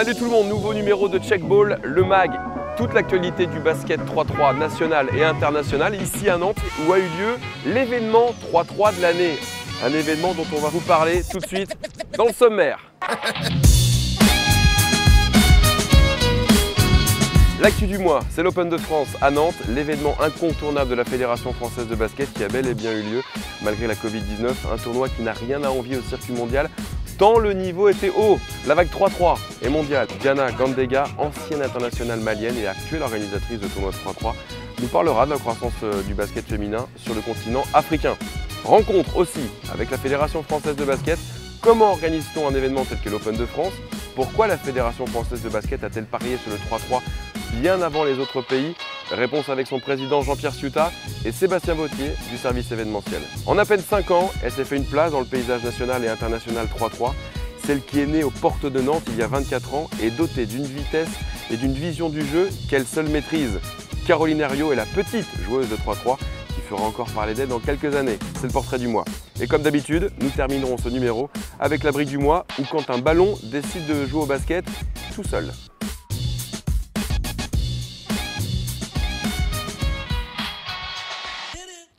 Salut tout le monde, nouveau numéro de Check Ball, le mag, toute l'actualité du basket 3-3 national et international, ici à Nantes, où a eu lieu l'événement 3-3 de l'année. Un événement dont on va vous parler tout de suite dans le sommaire. L'actu du mois, c'est l'Open de France à Nantes, l'événement incontournable de la Fédération française de basket qui a bel et bien eu lieu malgré la Covid-19, un tournoi qui n'a rien à envier au circuit mondial, tant le niveau était haut. La vague 3-3 est mondiale. Diana Gandega, ancienne internationale malienne et actuelle organisatrice de tournoi de 3-3, nous parlera de la croissance du basket féminin sur le continent africain. Rencontre aussi avec la Fédération française de basket. Comment organise-t-on un événement tel que l'Open de France? Pourquoi la Fédération française de basket a-t-elle parié sur le 3-3 bien avant les autres pays? Réponse avec son président Jean-Pierre Ciuta et Sébastien Vautier du service événementiel. En à peine 5 ans, elle s'est fait une place dans le paysage national et international 3-3. Celle qui est née aux portes de Nantes il y a 24 ans est dotée d'une vitesse et d'une vision du jeu qu'elle seule maîtrise. Caroline Herriot est la petite joueuse de 3-3 qui fera encore parler d'elle dans quelques années. C'est le portrait du mois. Et comme d'habitude, nous terminerons ce numéro avec la brique du mois ou quand un ballon décide de jouer au basket tout seul.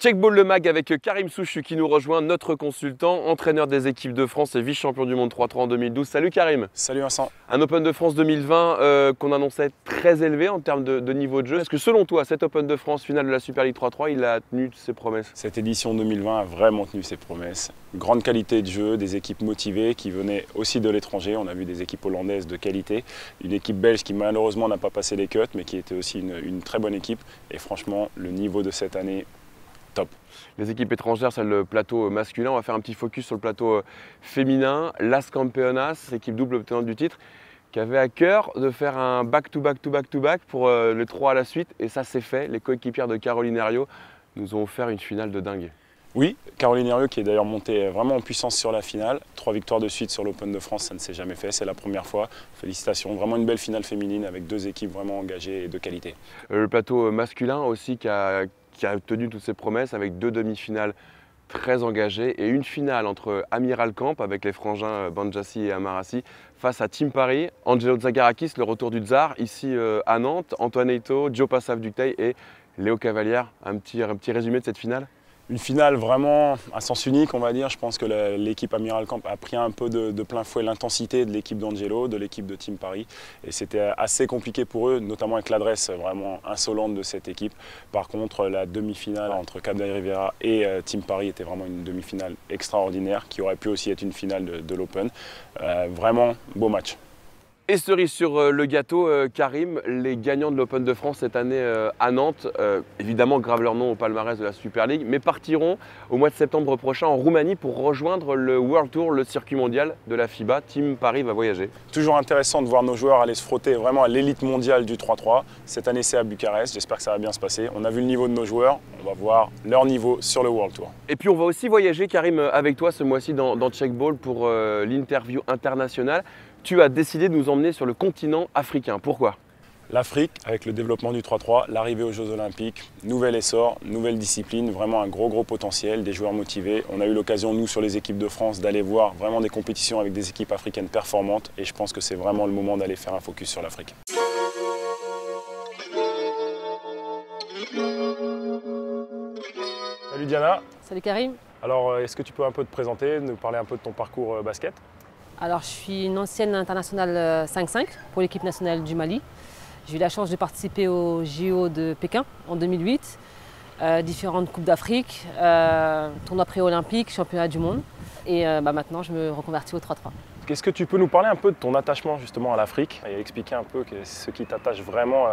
Check Ball le mag avec Karim Souchu qui nous rejoint, notre consultant, entraîneur des équipes de France et vice-champion du monde 3-3 en 2012. Salut Karim. Salut Vincent. Un Open de France 2020 qu'on annonçait très élevé en termes de niveau de jeu. Est-ce que selon toi, cet Open de France finale de la Super League 3-3, il a tenu ses promesses? Cette édition 2020 a vraiment tenu ses promesses. Grande qualité de jeu, des équipes motivées qui venaient aussi de l'étranger. On a vu des équipes hollandaises de qualité. Une équipe belge qui malheureusement n'a pas passé les cuts mais qui était aussi une très bonne équipe. Et franchement, le niveau de cette année, top. Les équipes étrangères, c'est le plateau masculin. On va faire un petit focus sur le plateau féminin. Las Campeonas, équipe double obtenante du titre, qui avait à cœur de faire un back-to-back pour les 3 à la suite. Et ça, c'est fait. Les coéquipières de Caroline Herriot nous ont offert une finale de dingue. Oui, Caroline Herriot qui est d'ailleurs montée vraiment en puissance sur la finale. 3 victoires de suite sur l'Open de France, ça ne s'est jamais fait, c'est la première fois. Félicitations, vraiment une belle finale féminine avec 2 équipes vraiment engagées et de qualité. Le plateau masculin aussi qui a tenu toutes ses promesses avec 2 demi-finales très engagées et une finale entre Amiral Camp avec les frangins Banjassi et Amarassi face à Team Paris, Angelo Zagarakis, le retour du Tsar ici à Nantes, Antoine Eito, Joe Passave-Ducteil et Léo Cavalière. Un petit résumé de cette finale? Une finale vraiment à sens unique, on va dire. Je pense que l'équipe Amiral Camp a pris un peu de plein fouet l'intensité de l'équipe d'Angelo, de l'équipe de Team Paris. Et c'était assez compliqué pour eux, notamment avec l'adresse vraiment insolente de cette équipe. Par contre, la demi-finale entre Cap del Rivera et Team Paris était vraiment une demi-finale extraordinaire qui aurait pu aussi être une finale de l'Open. Vraiment beau match. Et cerise sur le gâteau, Karim, les gagnants de l'Open de France cette année à Nantes, évidemment gravent leur nom au palmarès de la Super League, mais partiront au mois de septembre prochain en Roumanie pour rejoindre le World Tour, le circuit mondial de la FIBA. Team Paris va voyager. Toujours intéressant de voir nos joueurs aller se frotter vraiment à l'élite mondiale du 3-3. Cette année c'est à Bucarest, j'espère que ça va bien se passer. On a vu le niveau de nos joueurs, on va voir leur niveau sur le World Tour. Et puis on va aussi voyager, Karim, avec toi ce mois-ci dans Check Ball pour l'interview internationale. Tu as décidé de nous emmener sur le continent africain. Pourquoi? L'Afrique, avec le développement du 3-3, l'arrivée aux Jeux Olympiques, nouvel essor, nouvelle discipline, vraiment un gros potentiel, des joueurs motivés. On a eu l'occasion, nous, sur les équipes de France, d'aller voir vraiment des compétitions avec des équipes africaines performantes et je pense que c'est vraiment le moment d'aller faire un focus sur l'Afrique. Salut Diana. Salut Karim. Alors, est-ce que tu peux un peu te présenter, nous parler un peu de ton parcours basket? Alors, je suis une ancienne internationale 5-5 pour l'équipe nationale du Mali. J'ai eu la chance de participer au JO de Pékin en 2008, différentes Coupes d'Afrique, tournois pré-olympiques, championnat du monde. Et maintenant, je me reconvertis au 3-3. Est-ce que tu peux nous parler un peu de ton attachement justement à l'Afrique et expliquer un peu ce qui t'attache vraiment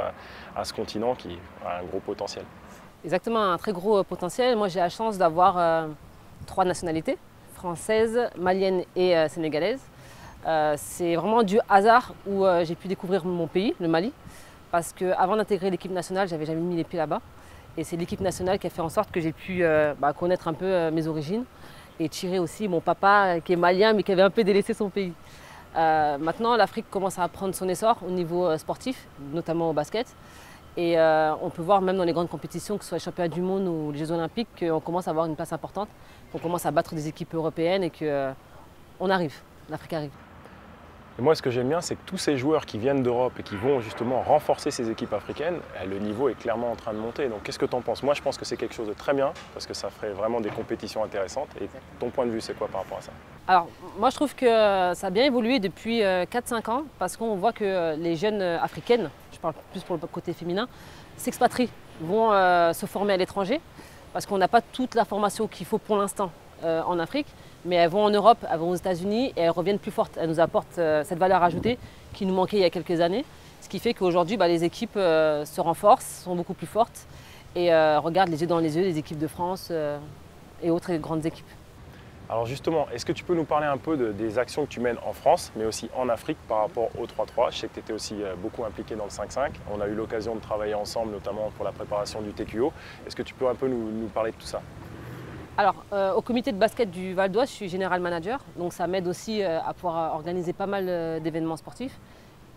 à ce continent qui a un gros potentiel? Exactement, un très gros potentiel. Moi, j'ai la chance d'avoir 3 nationalités, française, malienne et sénégalaise. C'est vraiment du hasard où j'ai pu découvrir mon pays, le Mali, parce qu'avant d'intégrer l'équipe nationale, j'avais jamais mis les pieds là-bas. Et c'est l'équipe nationale qui a fait en sorte que j'ai pu connaître un peu mes origines et tirer aussi mon papa qui est malien mais qui avait un peu délaissé son pays. Maintenant, l'Afrique commence à prendre son essor au niveau sportif, notamment au basket. Et on peut voir même dans les grandes compétitions, que ce soit les championnats du monde ou les Jeux Olympiques, qu'on commence à avoir une place importante, qu'on commence à battre des équipes européennes et qu'on arrive, l'Afrique arrive. Et moi, ce que j'aime bien, c'est que tous ces joueurs qui viennent d'Europe et qui vont justement renforcer ces équipes africaines, le niveau est clairement en train de monter. Donc qu'est-ce que tu en penses? Moi, je pense que c'est quelque chose de très bien parce que ça ferait vraiment des compétitions intéressantes. Et ton point de vue, c'est quoi par rapport à ça? Alors, moi, je trouve que ça a bien évolué depuis 4-5 ans parce qu'on voit que les jeunes africaines, je parle plus pour le côté féminin, s'expatrient, vont se former à l'étranger parce qu'on n'a pas toute la formation qu'il faut pour l'instant en Afrique. Mais elles vont en Europe, elles vont aux États-Unis et elles reviennent plus fortes. Elles nous apportent cette valeur ajoutée qui nous manquait il y a quelques années. Ce qui fait qu'aujourd'hui, les équipes se renforcent, sont beaucoup plus fortes et regardent les yeux dans les yeux les équipes de France et autres grandes équipes. Alors justement, est-ce que tu peux nous parler un peu des actions que tu mènes en France, mais aussi en Afrique par rapport au 3-3? Je sais que tu étais aussi beaucoup impliqué dans le 5-5. On a eu l'occasion de travailler ensemble, notamment pour la préparation du TQO. Est-ce que tu peux un peu nous parler de tout ça? Alors, au comité de basket du Val d'Oise, je suis général manager, donc ça m'aide aussi à pouvoir organiser pas mal d'événements sportifs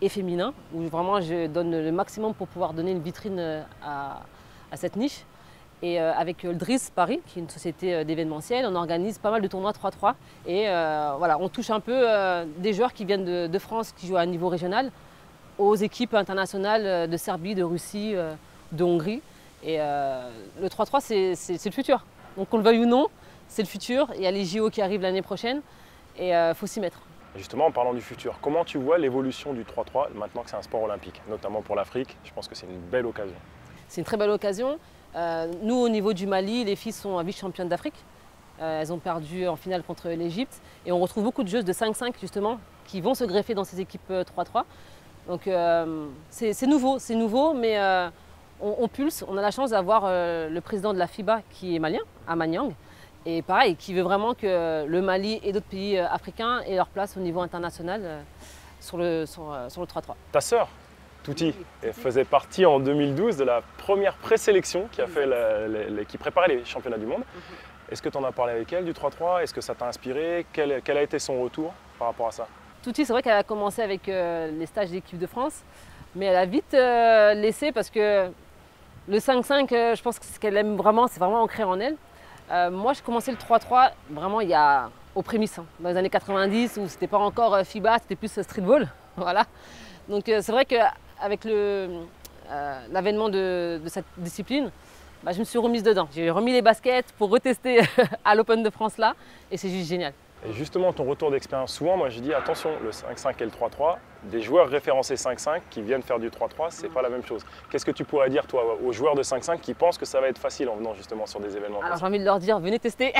et féminins, où vraiment je donne le maximum pour pouvoir donner une vitrine à cette niche. Et avec le Driss Paris, qui est une société d'événementiel, on organise pas mal de tournois 3-3. Et voilà, on touche un peu des joueurs qui viennent de France, qui jouent à un niveau régional, aux équipes internationales de Serbie, de Russie, de Hongrie. Et le 3-3, c'est le futur. Donc qu'on le veuille ou non, c'est le futur. Il y a les JO qui arrivent l'année prochaine et il faut s'y mettre. Justement, en parlant du futur, comment tu vois l'évolution du 3-3 maintenant que c'est un sport olympique, notamment pour l'Afrique? Je pense que c'est une belle occasion. C'est une très belle occasion. Nous, au niveau du Mali, les filles sont vice-championnes d'Afrique. Elles ont perdu en finale contre l'Égypte. Et on retrouve beaucoup de joueuses de 5-5 justement qui vont se greffer dans ces équipes 3-3. Donc c'est nouveau, mais on pulse. On a la chance d'avoir le président de la FIBA qui est malien, à Maniang. Et pareil, qui veut vraiment que le Mali et d'autres pays africains aient leur place au niveau international sur le 3-3. Ta sœur, Touti, faisait partie en 2012 de la première présélection qui préparait les championnats du monde. Est-ce que tu en as parlé avec elle du 3-3? Est-ce que ça t'a inspiré? Quel a été son retour par rapport à ça? Touti, c'est vrai qu'elle a commencé avec les stages d'équipe de France, mais elle a vite laissé parce que le 5-5, je pense que ce qu'elle aime vraiment, c'est vraiment ancré en elle. Moi, j'ai commencé le 3-3 vraiment aux prémices, dans les années 90, où c'était pas encore FIBA, c'était plus streetball. Voilà. Donc c'est vrai qu'avec l'avènement de cette discipline, je me suis remise dedans. J'ai remis les baskets pour retester à l'Open de France là, et c'est juste génial. Et justement, ton retour d'expérience, souvent, moi je dis attention, le 5-5 et le 3-3, des joueurs référencés 5-5 qui viennent faire du 3-3, c'est pas la même chose. Qu'est-ce que tu pourrais dire, toi, aux joueurs de 5-5 qui pensent que ça va être facile en venant justement sur des événements? Alors j'ai envie de leur dire, venez tester,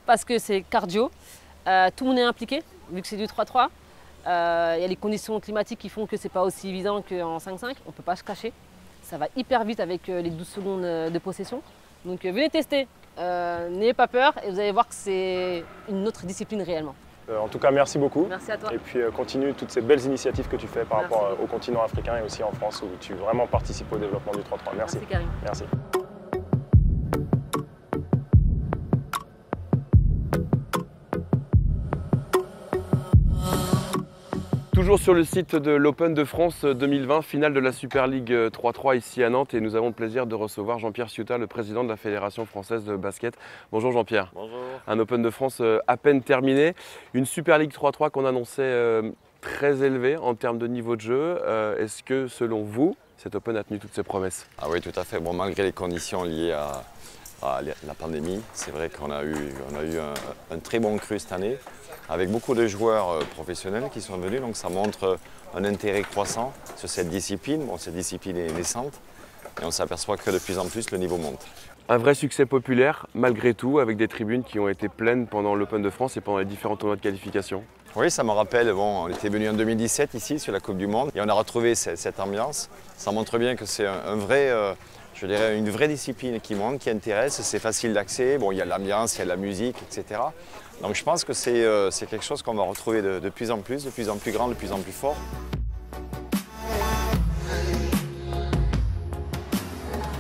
parce que c'est cardio, tout le monde est impliqué, vu que c'est du 3-3. Il y a les conditions climatiques qui font que c'est pas aussi évident qu'en 5-5, on peut pas se cacher. Ça va hyper vite avec les 12 secondes de possession. Donc venez tester. N'ayez pas peur et vous allez voir que c'est une autre discipline réellement. En tout cas, merci beaucoup. Merci à toi. Et puis continue toutes ces belles initiatives que tu fais par rapport au continent africain et aussi en France où tu vraiment participes au développement du 3-3. Merci. Merci Karim. Merci. Toujours sur le site de l'Open de France 2020, finale de la Super League 3-3 ici à Nantes, et nous avons le plaisir de recevoir Jean-Pierre Ciutat, le président de la Fédération française de basket. Bonjour Jean-Pierre. Bonjour. Un Open de France à peine terminé, une Super League 3-3 qu'on annonçait très élevée en termes de niveau de jeu. Est-ce que selon vous, cet Open a tenu toutes ses promesses? Ah oui, tout à fait. Bon, malgré les conditions liées à la pandémie, c'est vrai qu'on a eu un très bon cru cette année, avec beaucoup de joueurs professionnels qui sont venus, donc ça montre un intérêt croissant sur cette discipline. Bon, cette discipline est naissante et on s'aperçoit que de plus en plus le niveau monte. Un vrai succès populaire malgré tout, avec des tribunes qui ont été pleines pendant l'Open de France et pendant les différents tournois de qualification. Oui, ça me rappelle, bon, on était venu en 2017 ici sur la Coupe du Monde et on a retrouvé cette ambiance. Ça montre bien que c'est je dirais une vraie discipline qui monte, qui intéresse, c'est facile d'accès, bon, il y a l'ambiance, il y a la musique, etc. Donc je pense que c'est quelque chose qu'on va retrouver de plus en plus grand, de plus en plus fort.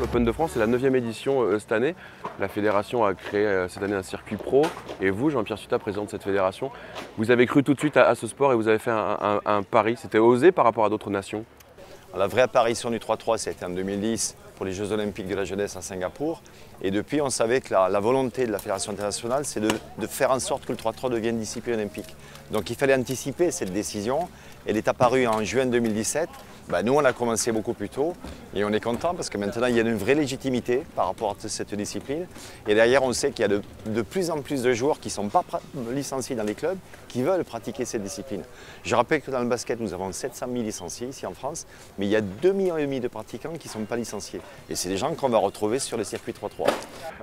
L'Open de France, c'est la 9e édition cette année. La fédération a créé cette année un circuit pro. Et vous, Jean-Pierre Ciutat, président de cette fédération, vous avez cru tout de suite à ce sport et vous avez fait un pari. C'était osé par rapport à d'autres nations? La vraie apparition du 3-3, c'était en 2010 pour les Jeux Olympiques de la jeunesse à Singapour. Et depuis, on savait que la volonté de la Fédération internationale, c'est de faire en sorte que le 3-3 devienne discipline olympique. Donc il fallait anticiper cette décision. Elle est apparue en juin 2017. Nous, on a commencé beaucoup plus tôt et on est content parce que maintenant, il y a une vraie légitimité par rapport à cette discipline. Et derrière, on sait qu'il y a de plus en plus de joueurs qui ne sont pas licenciés dans les clubs qui veulent pratiquer cette discipline. Je rappelle que dans le basket, nous avons 700 000 licenciés ici en France, mais il y a 2,5 millions de pratiquants qui ne sont pas licenciés. Et c'est des gens qu'on va retrouver sur le circuit 3-3.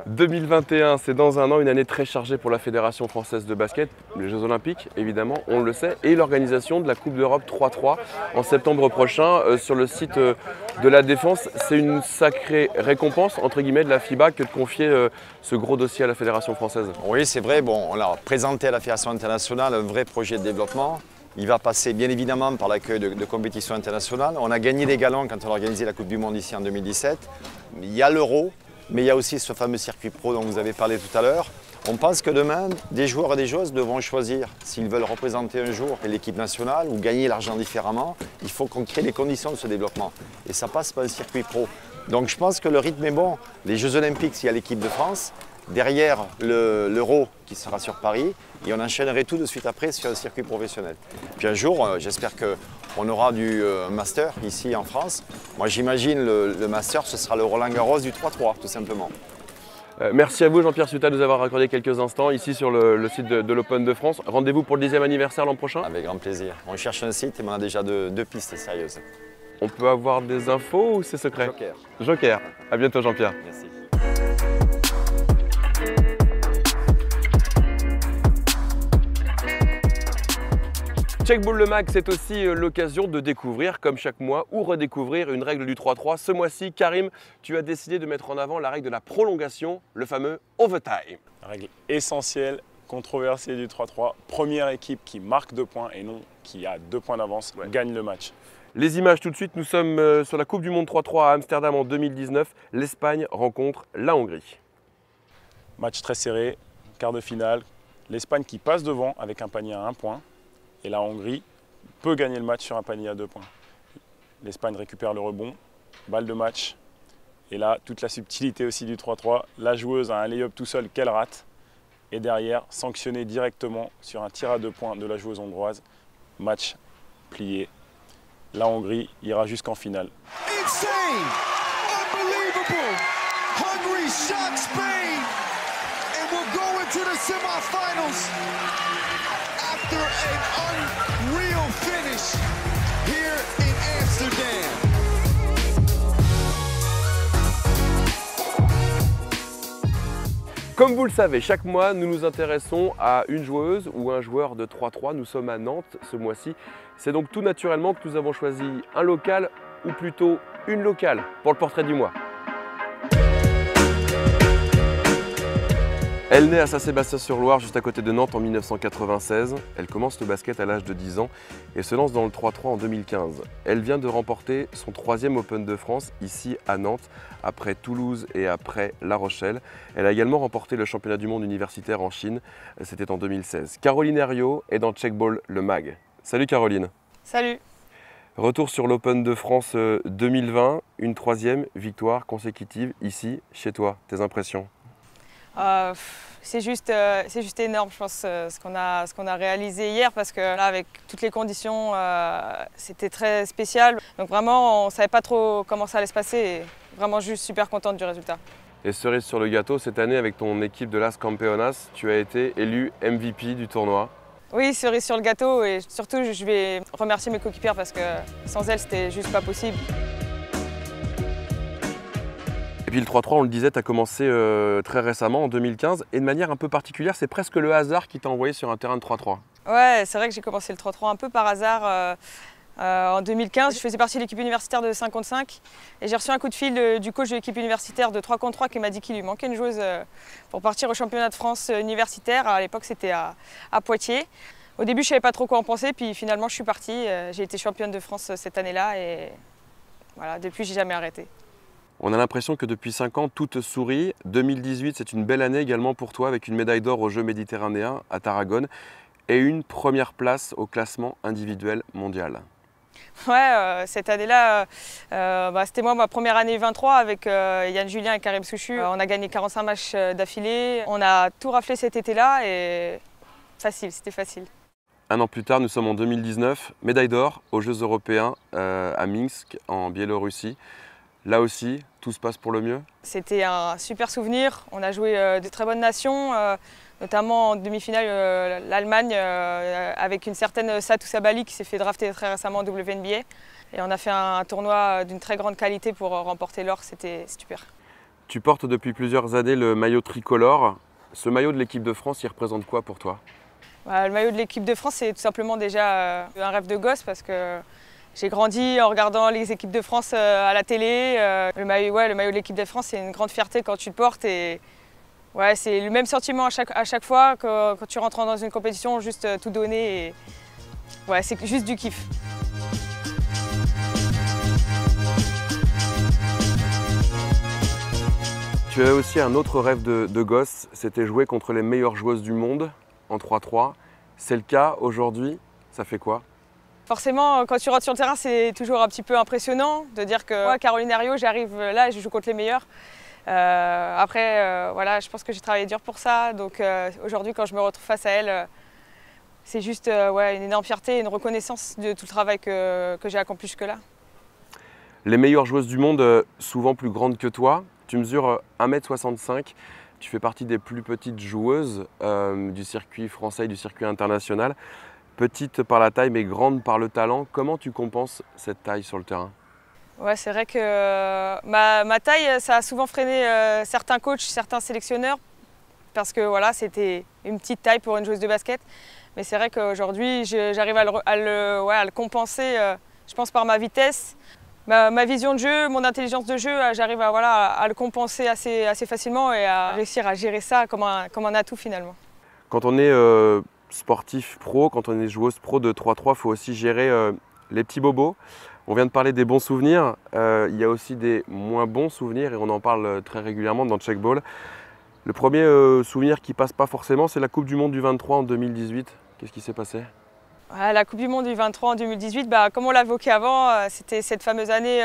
2021, c'est dans un an, une année très chargée pour la Fédération française de basket, les Jeux Olympiques évidemment, on le sait, et l'organisation de la Coupe d'Europe 3-3 en septembre prochain sur le site de la Défense. C'est une sacrée récompense entre guillemets de la FIBA que de confier ce gros dossier à la Fédération française. Oui, c'est vrai, on l'a présenté à la Fédération internationale, un vrai projet de développement. Il va passer bien évidemment par l'accueil de compétitions internationales. On a gagné des galons quand on a organisé la Coupe du Monde ici en 2017. Il y a l'Euro, mais il y a aussi ce fameux circuit pro dont vous avez parlé tout à l'heure. On pense que demain, des joueurs et des joueuses devront choisir s'ils veulent représenter un jour l'équipe nationale ou gagner l'argent différemment. Il faut qu'on crée les conditions de ce développement. Et ça passe par un circuit pro. Donc je pense que le rythme est bon. Les Jeux Olympiques, s'il y a l'équipe de France. Derrière l'Euro qui sera sur Paris. Et on enchaînerait tout de suite après sur un circuit professionnel. Puis un jour, j'espère qu'on aura du master ici en France. Moi j'imagine le master, ce sera le Roland-Garros du 3-3 tout simplement. Merci à vous Jean-Pierre Suta de nous avoir accordé quelques instants ici sur le site de l'Open de France. Rendez-vous pour le 10e anniversaire l'an prochain. Avec grand plaisir. On cherche un site et on a déjà deux pistes sérieuses. On peut avoir des infos ou c'est secret? Joker. Joker. À bientôt Jean-Pierre. Merci. Checkball le Mag, c'est aussi l'occasion de découvrir, comme chaque mois, ou redécouvrir une règle du 3-3. Ce mois-ci, Karim, tu as décidé de mettre en avant la règle de la prolongation, le fameux overtime. Règle essentielle, controversée du 3-3. Première équipe qui marque 2 points et non qui a 2 points d'avance gagne le match. Les images tout de suite, nous sommes sur la Coupe du Monde 3-3 à Amsterdam en 2019. L'Espagne rencontre la Hongrie. Match très serré, quart de finale. L'Espagne qui passe devant avec un panier à 1 point. Et la Hongrie peut gagner le match sur un panier à 2 points. L'Espagne récupère le rebond, balle de match. Et là, toute la subtilité aussi du 3-3. La joueuse a un lay-up tout seul qu'elle rate. Et derrière, sanctionnée directement sur un tir à 2 points de la joueuse hongroise. Match plié. La Hongrie ira jusqu'en finale. Insane! Unbelievable! Hungary shocks Spain and will go into the semifinals after an unreal finish here in Amsterdam. Comme vous le savez, chaque mois, nous nous intéressons à une joueuse ou un joueur de 3-3. Nous sommes à Nantes ce mois-ci. C'est donc tout naturellement que nous avons choisi un local, ou plutôt une locale, pour le portrait du mois. Elle naît à Saint-Sébastien-sur-Loire, juste à côté de Nantes en 1996. Elle commence le basket à l'âge de 10 ans et se lance dans le 3-3 en 2015. Elle vient de remporter son 3e Open de France ici à Nantes, après Toulouse et après La Rochelle. Elle a également remporté le championnat du monde universitaire en Chine, c'était en 2016. Caroline Herriot est dans Checkball le Mag. Salut Caroline. Salut. Retour sur l'Open de France 2020, une 3e victoire consécutive ici, chez toi. Tes impressions? C'est juste énorme, je pense, ce qu'on a réalisé hier, parce que là, avec toutes les conditions, c'était très spécial. Donc vraiment, on ne savait pas trop comment ça allait se passer, et vraiment juste super contente du résultat. Et cerise sur le gâteau, cette année, avec ton équipe de Las Campeonas, tu as été élu MVP du tournoi. Oui, cerise sur le gâteau, et surtout, je vais remercier mes coéquipières parce que sans elles, c'était juste pas possible. Et puis le 3-3, on le disait, tu as commencé très récemment, en 2015, et de manière un peu particulière, c'est presque le hasard qui t'a envoyé sur un terrain de 3-3. Ouais, c'est vrai que j'ai commencé le 3-3 un peu par hasard. En 2015, je faisais partie de l'équipe universitaire de 5 contre 5, et j'ai reçu un coup de fil du coach de l'équipe universitaire de 3 contre 3 qui m'a dit qu'il lui manquait une joueuse pour partir au championnat de France universitaire. À l'époque, c'était à Poitiers. Au début, je ne savais pas trop quoi en penser, puis finalement, je suis partie. J'ai été championne de France cette année-là, et voilà, depuis, j'ai jamais arrêté. On a l'impression que depuis 5 ans, tout te sourit. 2018, c'est une belle année également pour toi, avec une médaille d'or aux Jeux méditerranéens à Tarragone et une première place au classement individuel mondial. Ouais, cette année-là, c'était moi ma première année 23 avec Yann Julien et Karim Souchu. On a gagné 45 matchs d'affilée. On a tout raflé cet été-là et c'était facile. Un an plus tard, nous sommes en 2019, médaille d'or aux Jeux européens à Minsk, en Biélorussie. Là aussi, tout se passe pour le mieux? C'était un super souvenir. On a joué de très bonnes nations, notamment en demi-finale l'Allemagne avec une certaine Satou Sabali qui s'est fait drafter très récemment en WNBA. Et on a fait un tournoi d'une très grande qualité pour remporter l'or, c'était super. Tu portes depuis plusieurs années le maillot tricolore. Ce maillot de l'équipe de France, il représente quoi pour toi? Le maillot de l'équipe de France, c'est tout simplement déjà un rêve de gosse parce que j'ai grandi en regardant les équipes de France à la télé. Le maillot de l'équipe de France, c'est une grande fierté quand tu le portes. Et ouais, c'est le même sentiment à chaque fois que quand tu rentres dans une compétition, juste tout donner. Et ouais, c'est juste du kiff. Tu avais aussi un autre rêve de gosse, c'était jouer contre les meilleures joueuses du monde en 3-3. C'est le cas aujourd'hui, ça fait quoi? Forcément, quand tu rentres sur le terrain, c'est toujours un petit peu impressionnant de dire que moi, Caroline Herriot, j'arrive là et je joue contre les meilleurs. Après, voilà, je pense que j'ai travaillé dur pour ça. Donc aujourd'hui, quand je me retrouve face à elle, c'est juste une énorme fierté et une reconnaissance de tout le travail que j'ai accompli jusque-là. Les meilleures joueuses du monde, souvent plus grandes que toi. Tu mesures 1,65 m. Tu fais partie des plus petites joueuses du circuit français et du circuit international. Petite par la taille mais grande par le talent. Comment tu compenses cette taille sur le terrain? Ouais, c'est vrai que ma taille, ça a souvent freiné certains coachs, certains sélectionneurs parce que voilà, c'était une petite taille pour une joueuse de basket. Mais c'est vrai qu'aujourd'hui, j'arrive à le compenser, je pense, par ma vitesse. Ma vision de jeu, mon intelligence de jeu, j'arrive à le compenser assez facilement et à réussir à gérer ça comme un atout finalement. Quand on est sportif pro, quand on est joueuse pro de 3-3, il faut aussi gérer les petits bobos. On vient de parler des bons souvenirs, il y a aussi des moins bons souvenirs et on en parle très régulièrement dans Checkball. Le premier souvenir qui passe pas forcément, c'est la Coupe du Monde du 23 en 2018. Qu'est-ce qui s'est passé? La Coupe du Monde du 23 en 2018, comme on l'a évoqué avant, c'était cette fameuse année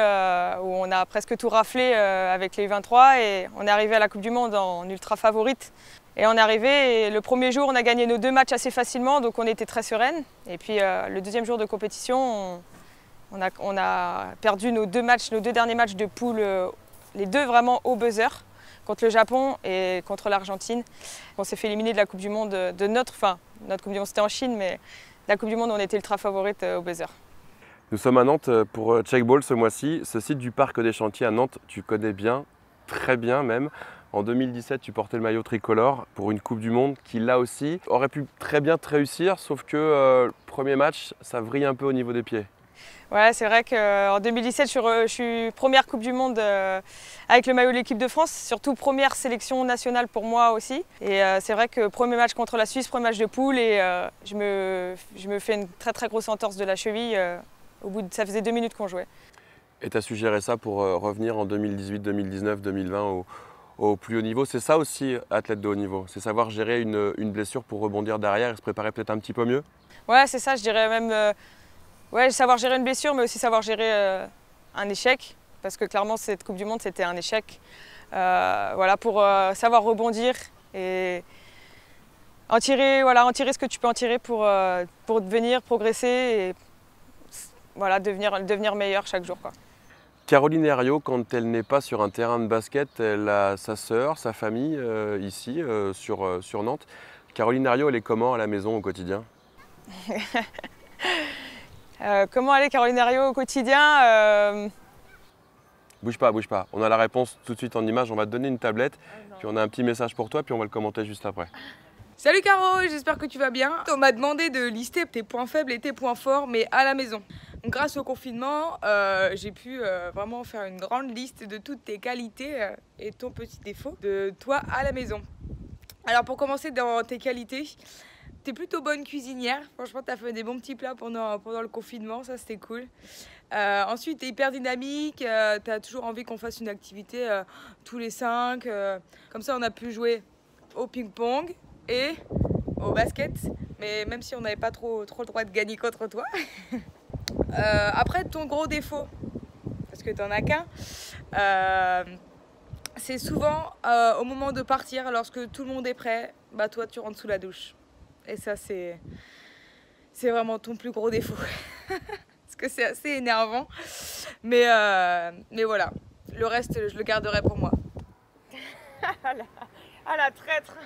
où on a presque tout raflé avec les U23 et on est arrivé à la Coupe du Monde en ultra favorite. Et on est arrivé et le premier jour, on a gagné nos 2 matchs assez facilement, donc on était très sereine. Et puis le deuxième jour de compétition, on a perdu nos 2 derniers matchs de poule, les 2 vraiment au buzzer, contre le Japon et contre l'Argentine. On s'est fait éliminer de la Coupe du Monde notre Coupe du Monde c'était en Chine, mais la Coupe du Monde, on était ultra favorite au buzzer. Nous sommes à Nantes pour Checkball ce mois-ci. Ce site du Parc des Chantiers à Nantes, tu connais bien, très bien même. En 2017, tu portais le maillot tricolore pour une Coupe du Monde qui, là aussi, aurait pu très bien te réussir, sauf que le premier match, ça vrille un peu au niveau des pieds. Ouais, c'est vrai qu'en 2017, je suis première Coupe du Monde avec le maillot de l'équipe de France, surtout première sélection nationale pour moi aussi. Et c'est vrai que premier match contre la Suisse, premier match de poule, et je me fais une très très grosse entorse de la cheville. Ça faisait 2 minutes qu'on jouait. Et tu as su gérer ça pour revenir en 2018, 2019, 2020 au plus haut niveau. C'est ça aussi, athlète de haut niveau, c'est savoir gérer une blessure pour rebondir derrière et se préparer peut-être un petit peu mieux? Ouais, c'est ça, je dirais même savoir gérer une blessure, mais aussi savoir gérer un échec, parce que clairement cette Coupe du Monde c'était un échec. Pour savoir rebondir et en tirer ce que tu peux en tirer pour devenir progresser et devenir meilleur chaque jour, quoi. Caroline Herriot, quand elle n'est pas sur un terrain de basket, elle a sa sœur, sa famille ici sur Nantes. Caroline Herriot, elle est comment à la maison au quotidien? Comment aller Caroline Herriot au quotidien? Bouge pas. On a la réponse tout de suite en image. On va te donner une tablette, puis on a un petit message pour toi, puis on va le commenter juste après. Salut Caro, j'espère que tu vas bien. On m'a demandé de lister tes points faibles et tes points forts, mais à la maison. Donc, grâce au confinement, j'ai pu vraiment faire une grande liste de toutes tes qualités et ton petit défaut de toi à la maison. Alors pour commencer dans tes qualités, t'es plutôt bonne cuisinière. Franchement, t'as fait des bons petits plats pendant le confinement, ça c'était cool. Ensuite, t'es hyper dynamique, t'as toujours envie qu'on fasse une activité tous les 5. Comme ça, on a pu jouer au ping-pong et au basket. Mais même si on n'avait pas trop le droit de gagner contre toi. Après, ton gros défaut, parce que t'en as qu'un, c'est souvent au moment de partir, lorsque tout le monde est prêt, bah toi tu rentres sous la douche. Et ça c'est vraiment ton plus gros défaut. Parce que c'est assez énervant. Mais voilà, le reste je le garderai pour moi. Ah la traître.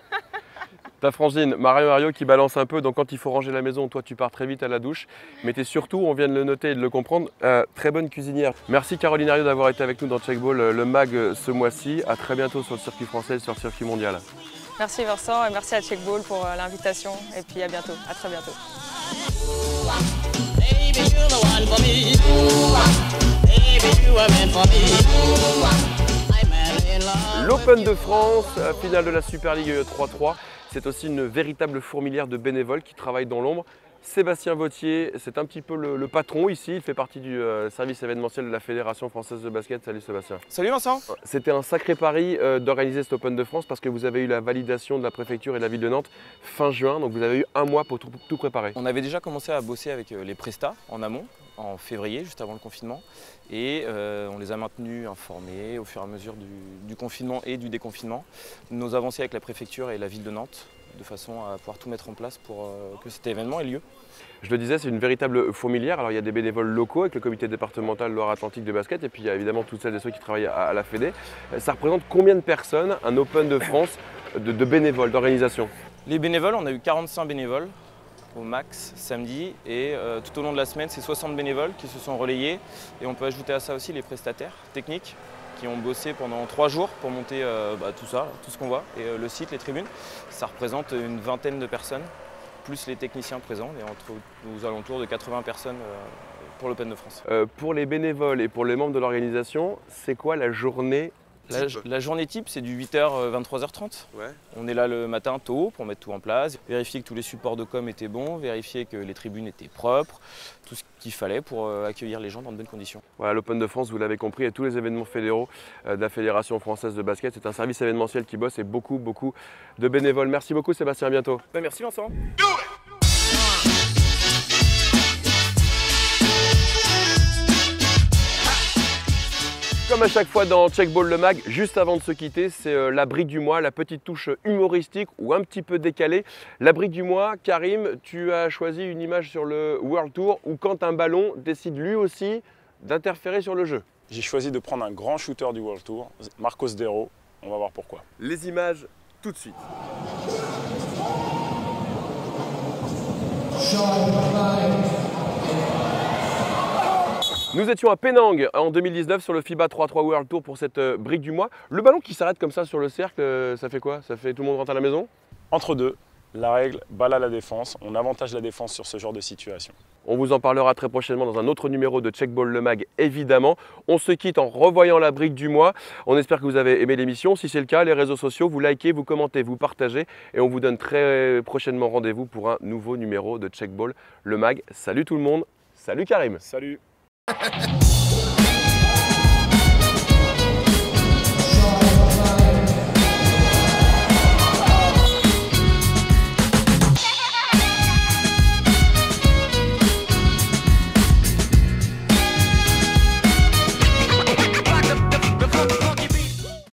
Ta frangine, Mario qui balance un peu, donc quand il faut ranger la maison, toi tu pars très vite à la douche. Mais tu es surtout, on vient de le noter et de le comprendre, très bonne cuisinière. Merci Caroline Herriot d'avoir été avec nous dans Checkball le MAG ce mois-ci. À très bientôt sur le circuit français et sur le circuit mondial. Merci Vincent et merci à Checkball pour l'invitation. Et puis à bientôt, à très bientôt. L'Open de France, finale de la Super League 3-3, c'est aussi une véritable fourmilière de bénévoles qui travaillent dans l'ombre. Sébastien Vautier, c'est un petit peu le patron ici, il fait partie du service événementiel de la Fédération Française de Basket. Salut Sébastien. Salut Vincent. C'était un sacré pari d'organiser cet Open de France parce que vous avez eu la validation de la préfecture et de la ville de Nantes fin juin, donc vous avez eu un mois pour tout préparer. On avait déjà commencé à bosser avec les prestats en amont, en février, juste avant le confinement, et on les a maintenus informés au fur et à mesure du confinement et du déconfinement, nos avancées avec la préfecture et la ville de Nantes, de façon à pouvoir tout mettre en place pour que cet événement ait lieu. Je le disais, c'est une véritable fourmilière. Alors il y a des bénévoles locaux avec le comité départemental Loire-Atlantique de basket et puis il y a évidemment toutes celles et ceux qui travaillent à la Fédé. Ça représente combien de personnes, un Open de France, de bénévoles, d'organisation? Les bénévoles, on a eu 45 bénévoles au max samedi et tout au long de la semaine, c'est 60 bénévoles qui se sont relayés et on peut ajouter à ça aussi les prestataires techniques qui ont bossé pendant 3 jours pour monter tout ça, tout ce qu'on voit, et le site, les tribunes. Ça représente une vingtaine de personnes, plus les techniciens présents, et aux alentours de 80 personnes pour l'Open de France. Pour les bénévoles et pour les membres de l'organisation, c'est quoi la journée type? La journée type, c'est du 8h, 23h30. Ouais. On est là le matin tôt pour mettre tout en place, vérifier que tous les supports de com étaient bons, vérifier que les tribunes étaient propres, tout ce qu'il fallait pour accueillir les gens dans de bonnes conditions. Voilà, l'Open de France, vous l'avez compris, et tous les événements fédéraux de la Fédération Française de Basket. C'est un service événementiel qui bosse et beaucoup de bénévoles. Merci beaucoup Sébastien, à bientôt. Merci Vincent. Comme à chaque fois dans Checkball le MAG, juste avant de se quitter, c'est la brique du mois, la petite touche humoristique ou un petit peu décalée. La brique du mois, Karim, tu as choisi une image sur le World Tour où quand un ballon décide lui aussi d'interférer sur le jeu. J'ai choisi de prendre un grand shooter du World Tour, Marcos Dero. On va voir pourquoi. Les images tout de suite. Nous étions à Penang en 2019 sur le FIBA 3-3 World Tour pour cette brique du mois. Le ballon qui s'arrête comme ça sur le cercle, ça fait quoi? Ça fait tout le monde rentre à la maison? Entre deux, la règle, balle à la défense. On avantage la défense sur ce genre de situation. On vous en parlera très prochainement dans un autre numéro de Checkball le MAG, évidemment. On se quitte en revoyant la brique du mois. On espère que vous avez aimé l'émission. Si c'est le cas, les réseaux sociaux, vous likez, vous commentez, vous partagez. Et on vous donne très prochainement rendez-vous pour un nouveau numéro de Checkball le MAG. Salut tout le monde. Salut Karim. Salut.